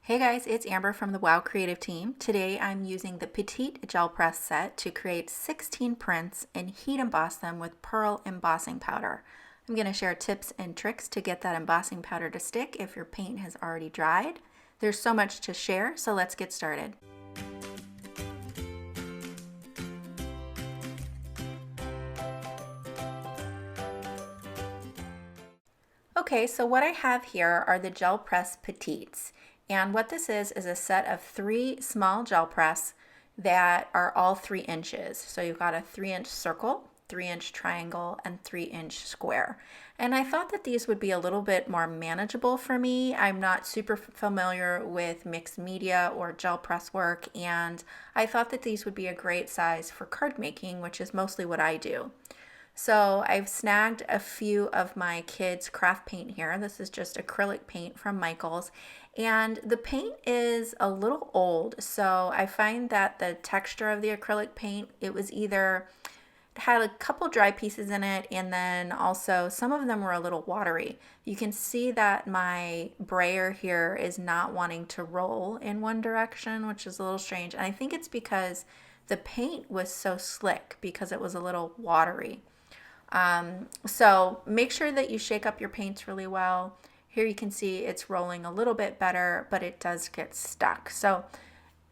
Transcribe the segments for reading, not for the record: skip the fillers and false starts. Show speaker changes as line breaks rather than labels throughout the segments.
Hey guys, it's Amber from the Wow Creative team. Today I'm using the Petite Gel Press set to create 16 prints and heat emboss them with pearl embossing powder. I'm going to share tips and tricks to get that embossing powder to stick if your paint has already dried. There's so much to share, so let's get started. Okay, so what I have here are the Gel Press Petites. And what this is a set of 3 small gel press that are all 3 inches. So you've got a 3-inch circle, 3-inch triangle, and 3-inch square. And I thought that these would be a little bit more manageable for me. I'm not super familiar with mixed media or gel press work, and I thought that these would be a great size for card making, which is mostly what I do. So I've snagged a few of my kids' craft paint here. This is just acrylic paint from Michael's. And the paint is a little old, so I find that the texture of the acrylic paint, it had a couple dry pieces in it, and then also some of them were a little watery. You can see that my brayer here is not wanting to roll in one direction, which is a little strange. And I think it's because the paint was so slick because it was a little watery. So make sure that you shake up your paints really well. Here you can see it's rolling a little bit better, but it does get stuck. So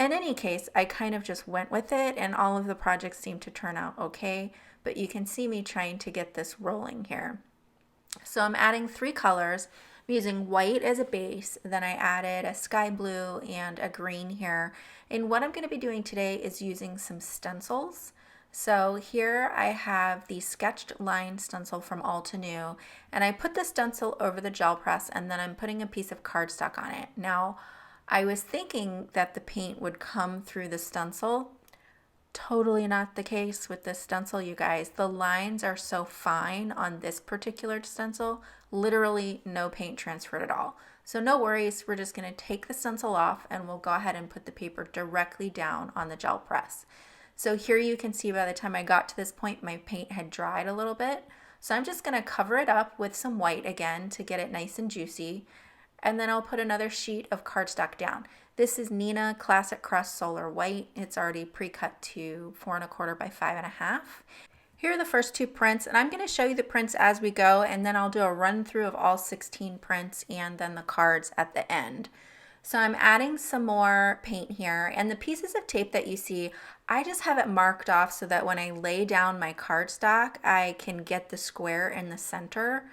in any case, I kind of just went with it, and all of the projects seem to turn out okay, but you can see me trying to get this rolling here. So I'm adding 3 colors. I'm using white as a base, then I added a sky blue and a green here. And what I'm going to be doing today is using some stencils. So here I have the sketched line stencil from Altenew, and I put the stencil over the gel press, and then I'm putting a piece of cardstock on it. Now, I was thinking that the paint would come through the stencil. Totally not the case with this stencil, you guys. The lines are so fine on this particular stencil, literally no paint transferred at all. So no worries, we're just going to take the stencil off and we'll go ahead and put the paper directly down on the gel press. So here you can see by the time I got to this point, my paint had dried a little bit. So I'm just going to cover it up with some white again to get it nice and juicy. And then I'll put another sheet of cardstock down. This is Neenah Classic Crust Solar White. It's already pre-cut to 4 1/4 by 5 1/2. Here are the first 2 prints, and I'm going to show you the prints as we go, and then I'll do a run through of all 16 prints and then the cards at the end. So I'm adding some more paint here, and the pieces of tape that you see, I just have it marked off so that when I lay down my cardstock, I can get the square in the center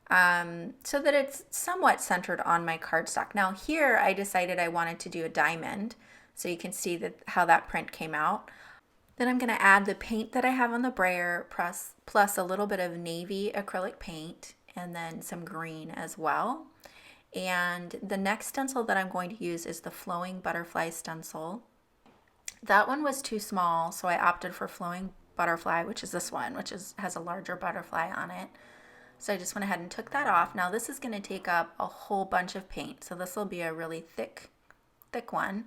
so that it's somewhat centered on my cardstock. Now here I decided I wanted to do a diamond, so you can see how that print came out. Then I'm going to add the paint that I have on the brayer press plus a little bit of navy acrylic paint and then some green as well. And the next stencil that I'm going to use is the Flowing Butterfly stencil. That one was too small, so I opted for Flowing Butterfly, which is this one, which has a larger butterfly on it. So I just went ahead and took that off. Now this is going to take up a whole bunch of paint, so this will be a really thick one.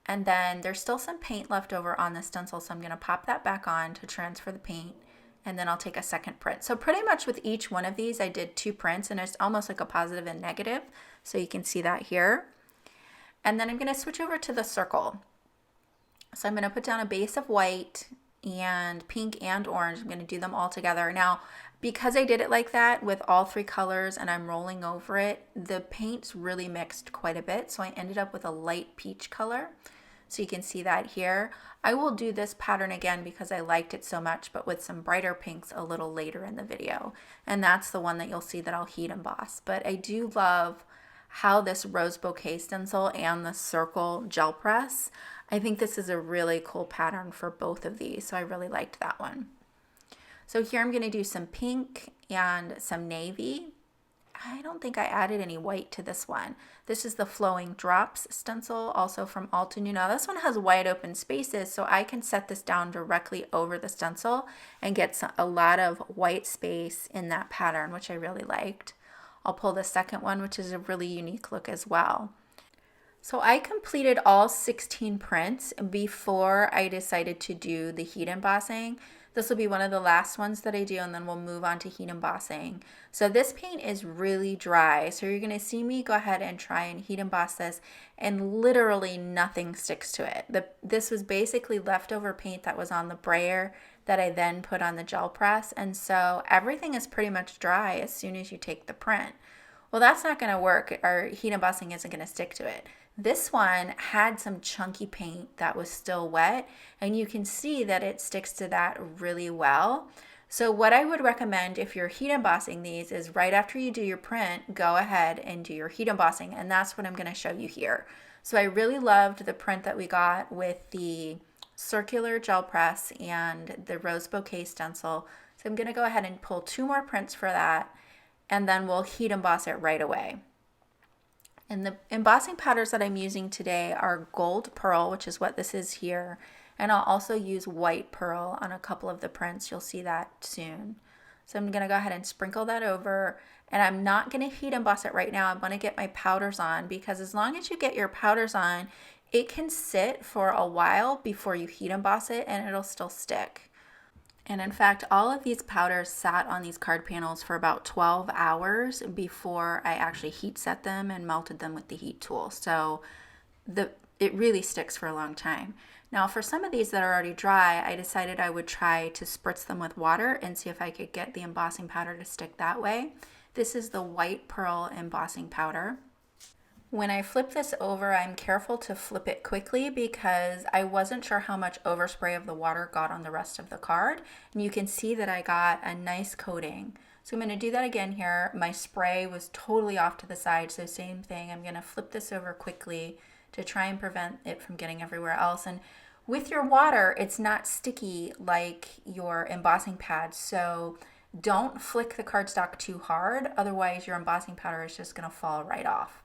And then there's still some paint left over on the stencil, so I'm going to pop that back on to transfer the paint. And then I'll take a second print. So pretty much with each one of these, I did 2 prints, and it's almost like a positive and negative. So you can see that here. And then I'm going to switch over to the circle. So I'm going to put down a base of white and pink and orange. I'm going to do them all together. Now, because I did it like that with all 3 colors and I'm rolling over it, the paints really mixed quite a bit. So I ended up with a light peach color. So you can see that here. I will do this pattern again because I liked it so much, but with some brighter pinks a little later in the video. And that's the one that you'll see that I'll heat emboss. But I do love how this rose bouquet stencil and the circle gel press, I think this is a really cool pattern for both of these. So I really liked that one. So here I'm going to do some pink and some navy. I don't think I added any white to this one. This is the Flowing Drops stencil, also from Altenew. Now this one has wide open spaces, so I can set this down directly over the stencil and get a lot of white space in that pattern, which I really liked. I'll pull the second one, which is a really unique look as well. So I completed all 16 prints before I decided to do the heat embossing. This will be one of the last ones that I do, and then we'll move on to heat embossing. So this paint is really dry, so you're going to see me go ahead and try and heat emboss this, and literally nothing sticks to it. This was basically leftover paint that was on the brayer that I then put on the gel press, and so everything is pretty much dry as soon as you take the print. Well, that's not going to work. Our heat embossing isn't going to stick to it. This one had some chunky paint that was still wet, and you can see that it sticks to that really well. So what I would recommend if you're heat embossing these is right after you do your print, go ahead and do your heat embossing, and that's what I'm going to show you here. So I really loved the print that we got with the circular gel press and the rose bouquet stencil. So I'm going to go ahead and pull 2 more prints for that, and then we'll heat emboss it right away. And the embossing powders that I'm using today are gold pearl, which is what this is here. And I'll also use white pearl on a couple of the prints. You'll see that soon. So I'm going to go ahead and sprinkle that over. And I'm not going to heat emboss it right now. I want to get my powders on, because as long as you get your powders on, it can sit for a while before you heat emboss it and it'll still stick. And in fact, all of these powders sat on these card panels for about 12 hours before I actually heat set them and melted them with the heat tool. So it really sticks for a long time. Now for some of these that are already dry, I decided I would try to spritz them with water and see if I could get the embossing powder to stick that way. This is the white pearl embossing powder. When I flip this over, I'm careful to flip it quickly because I wasn't sure how much overspray of the water got on the rest of the card. And you can see that I got a nice coating. So I'm going to do that again here. My spray was totally off to the side, so same thing. I'm going to flip this over quickly to try and prevent it from getting everywhere else. And with your water, it's not sticky like your embossing pad, so don't flick the cardstock too hard, otherwise your embossing powder is just going to fall right off.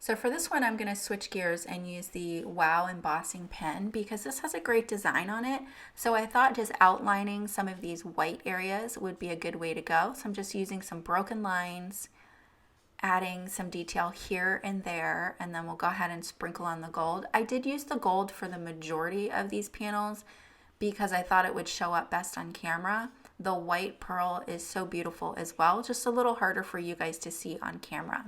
So for this one, I'm going to switch gears and use the Wow Embossing pen because this has a great design on it. So I thought just outlining some of these white areas would be a good way to go. So I'm just using some broken lines, adding some detail here and there, and then we'll go ahead and sprinkle on the gold. I did use the gold for the majority of these panels because I thought it would show up best on camera. The white pearl is so beautiful as well, just a little harder for you guys to see on camera.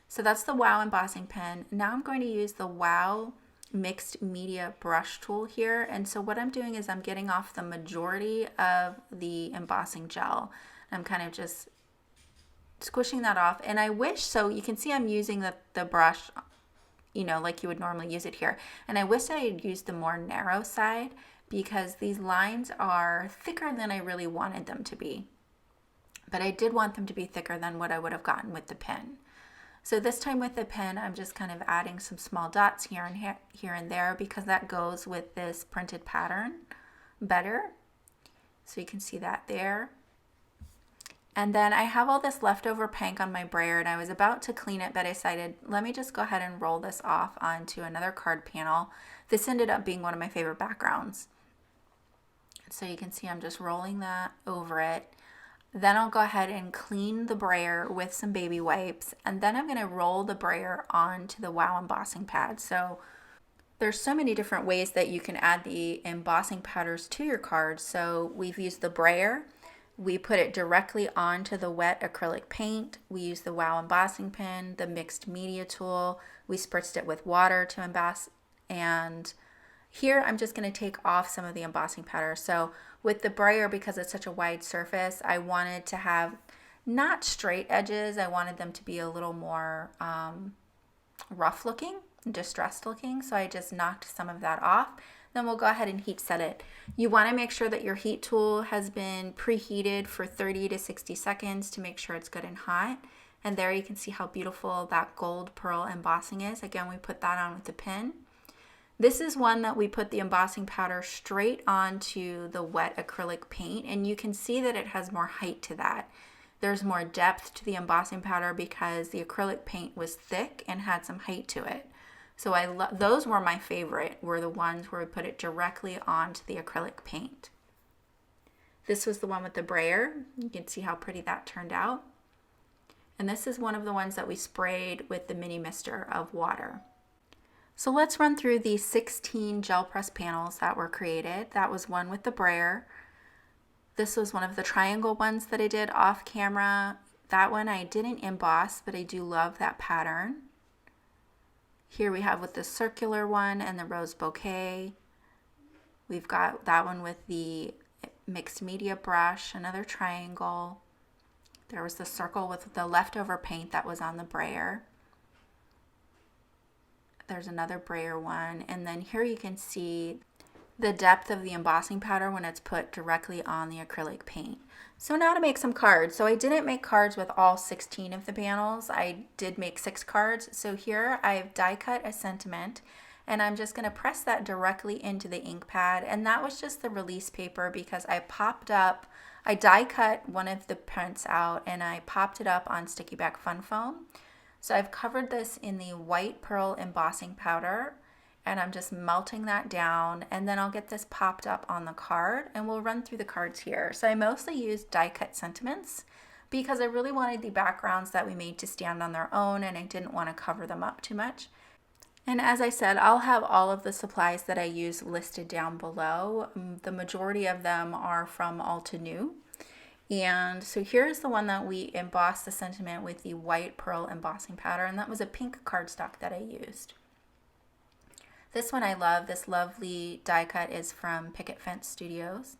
So that's the Wow Embossing pen. Now I'm going to use the Wow Mixed Media Brush tool here. And so what I'm doing is I'm getting off the majority of the embossing gel. I'm kind of just squishing that off. And I wish, so you can see I'm using the brush, you know, like you would normally use it here. And I wish I had used the more narrow side because these lines are thicker than I really wanted them to be. But I did want them to be thicker than what I would have gotten with the pen. So this time with the pen, I'm just kind of adding some small dots here and there because that goes with this printed pattern better. So you can see that there. And then I have all this leftover paint on my brayer and I was about to clean it, but I decided, let me just go ahead and roll this off onto another card panel. This ended up being one of my favorite backgrounds. So you can see I'm just rolling that over it. Then I'll go ahead and clean the brayer with some baby wipes, and then I'm going to roll the brayer onto the Wow embossing pad. So there's so many different ways that you can add the embossing powders to your cards. So we've used the brayer, we put it directly onto the wet acrylic paint, we use the Wow embossing pen, the mixed media tool, we spritzed it with water to emboss, and here I'm just going to take off some of the embossing powder. So with the brayer, because it's such a wide surface, I wanted to have not straight edges. I wanted them to be a little more rough looking, distressed looking. So I just knocked some of that off. Then we'll go ahead and heat set it. You want to make sure that your heat tool has been preheated for 30 to 60 seconds to make sure it's good and hot. And there you can see how beautiful that gold pearl embossing is. Again, we put that on with the pen. This is one that we put the embossing powder straight onto the wet acrylic paint, and you can see that it has more height to that. There's more depth to the embossing powder because the acrylic paint was thick and had some height to it. So those were my favorite, were the ones where we put it directly onto the acrylic paint. This was the one with the brayer. You can see how pretty that turned out. And this is one of the ones that we sprayed with the mini mister of water. So let's run through the 16 gel press panels that were created. That was one with the brayer. This was one of the triangle ones that I did off camera. That one I didn't emboss, but I do love that pattern. Here we have with the circular one and the rose bouquet. We've got that one with the mixed media brush, another triangle. There was the circle with the leftover paint that was on the brayer. There's another brayer one, and then here you can see the depth of the embossing powder when it's put directly on the acrylic paint. So now to make some cards. So I didn't make cards with all 16 of the panels. I did make 6 cards. So here I've die cut a sentiment, and I'm just going to press that directly into the ink pad, and that was just the release paper because I die cut one of the prints out and I popped it up on Sticky Back Fun Foam. So I've covered this in the white pearl embossing powder, and I'm just melting that down, and then I'll get this popped up on the card, and we'll run through the cards here. So I mostly used die cut sentiments because I really wanted the backgrounds that we made to stand on their own, and I didn't want to cover them up too much. And as I said, I'll have all of the supplies that I use listed down below. The majority of them are from Altenew. And so here's the one that we embossed the sentiment with the white pearl embossing powder, and that was a pink cardstock that I used. This one I love. This lovely die cut is from Picket Fence Studios.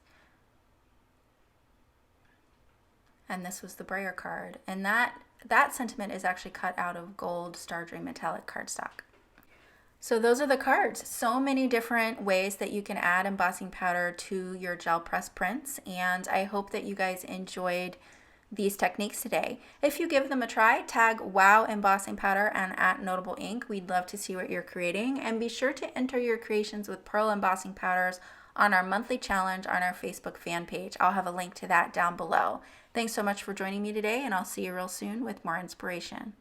And this was the brayer card. And that sentiment is actually cut out of gold Star Dream metallic cardstock. So those are the cards. So many different ways that you can add embossing powder to your gel press prints, and I hope that you guys enjoyed these techniques today. If you give them a try, tag WowEmbossingPowder and @NotableInk. We'd love to see what you're creating, and be sure to enter your creations with pearl embossing powders on our monthly challenge on our Facebook fan page. I'll have a link to that down below. Thanks so much for joining me today, and I'll see you real soon with more inspiration.